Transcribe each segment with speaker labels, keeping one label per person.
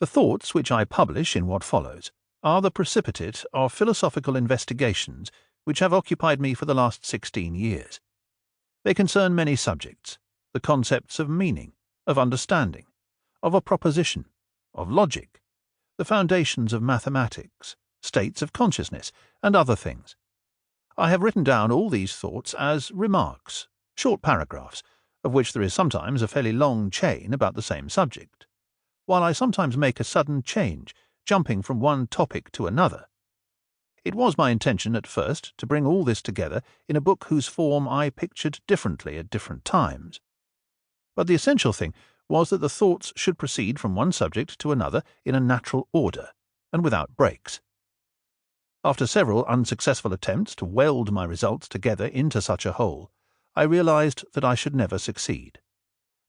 Speaker 1: The thoughts which I publish in what follows are the precipitate of philosophical investigations which have occupied me for the last 16 years. They concern many subjects: the concepts of meaning, of understanding, of a proposition, of logic, the foundations of mathematics, states of consciousness, and other things. I have written down all these thoughts as remarks, short paragraphs, of which there is sometimes a fairly long chain about the same subject, while I sometimes make a sudden change, jumping from one topic to another. It was my intention at first to bring all this together in a book whose form I pictured differently at different times. But the essential thing was that the thoughts should proceed from one subject to another in a natural order, and without breaks. After several unsuccessful attempts to weld my results together into such a whole, I realized that I should never succeed.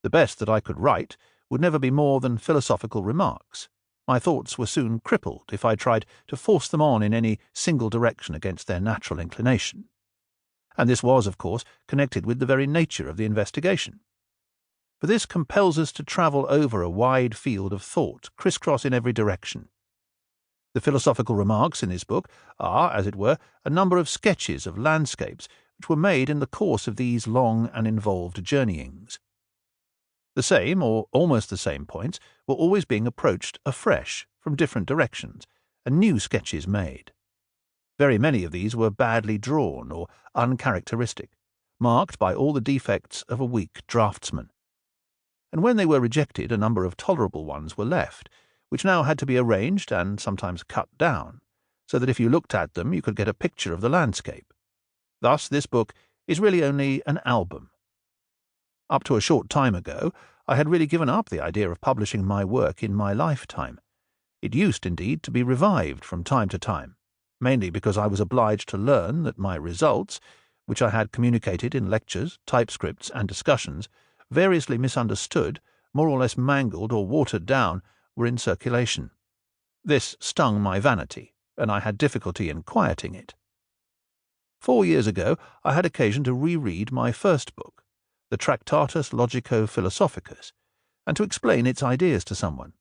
Speaker 1: The best that I could write would never be more than philosophical remarks. My thoughts were soon crippled if I tried to force them on in any single direction against their natural inclination. And this was, of course, connected with the very nature of the investigation. For this compels us to travel over a wide field of thought, criss-cross in every direction. The philosophical remarks in this book are, as it were, a number of sketches of landscapes which were made in the course of these long and involved journeyings. The same, or almost the same points, were always being approached afresh from different directions, and new sketches made. Very many of these were badly drawn or uncharacteristic, marked by all the defects of a weak draftsman. And when they were rejected, a number of tolerable ones were left, which now had to be arranged and sometimes cut down, so that if you looked at them you could get a picture of the landscape. Thus this book is really only an album. Up to a short time ago, I had really given up the idea of publishing my work in my lifetime. It used, indeed, to be revived from time to time, mainly because I was obliged to learn that my results, which I had communicated in lectures, typescripts, and discussions, variously misunderstood, more or less mangled or watered down, were in circulation. This stung my vanity, and I had difficulty in quieting it. 4 years ago I had occasion to reread my first book, the Tractatus Logico-Philosophicus, and to explain its ideas to someone.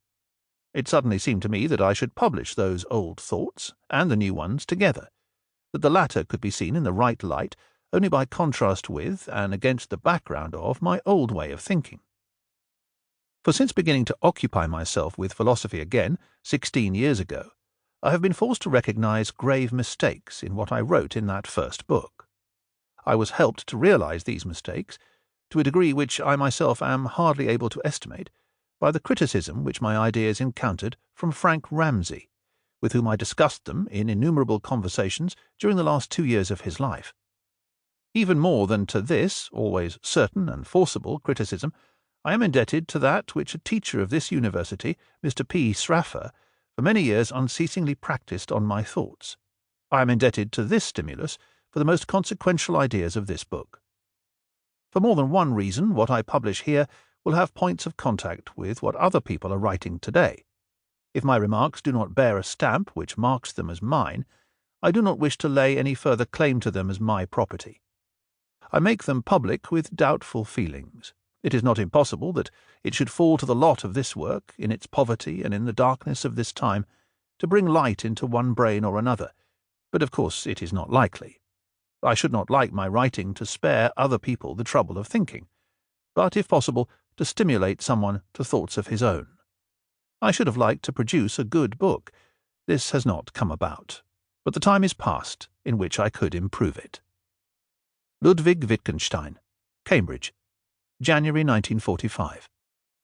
Speaker 1: It suddenly seemed to me that I should publish those old thoughts and the new ones together, that the latter could be seen in the right light only by contrast with and against the background of my old way of thinking. For since beginning to occupy myself with philosophy again, 16 years ago, I have been forced to recognize grave mistakes in what I wrote in that first book. I was helped to realize these mistakes, to a degree which I myself am hardly able to estimate, by the criticism which my ideas encountered from Frank Ramsey, with whom I discussed them in innumerable conversations during the last 2 years of his life. Even more than to this, always certain and forcible, criticism, I am indebted to that which a teacher of this university, Mr. P. Sraffa, for many years unceasingly practised on my thoughts. I am indebted to this stimulus for the most consequential ideas of this book. For more than one reason, what I publish here will have points of contact with what other people are writing today. If my remarks do not bear a stamp which marks them as mine, I do not wish to lay any further claim to them as my property. I make them public with doubtful feelings. It is not impossible that it should fall to the lot of this work, in its poverty and in the darkness of this time, to bring light into one brain or another, but of course it is not likely. I should not like my writing to spare other people the trouble of thinking, but, if possible, to stimulate someone to thoughts of his own. I should have liked to produce a good book. This has not come about, but the time is past in which I could improve it. Ludwig Wittgenstein, Cambridge, January 1945.